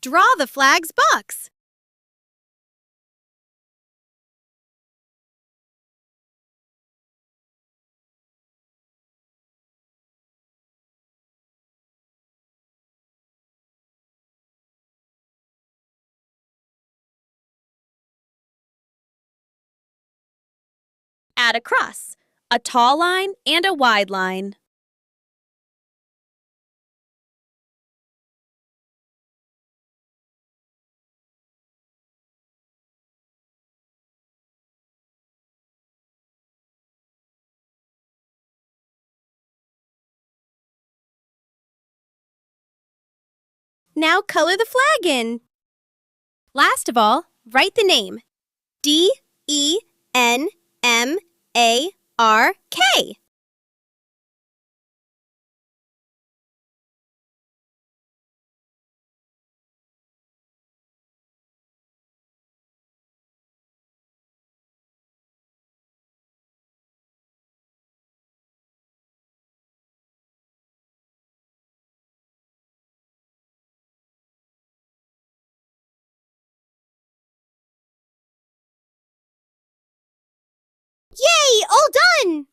Draw the flag's box. Add a cross, a tall line, and a wide line. Now color the flag in. Last of all, write the name. D-E-N-M-A-R-K. Yay! All done!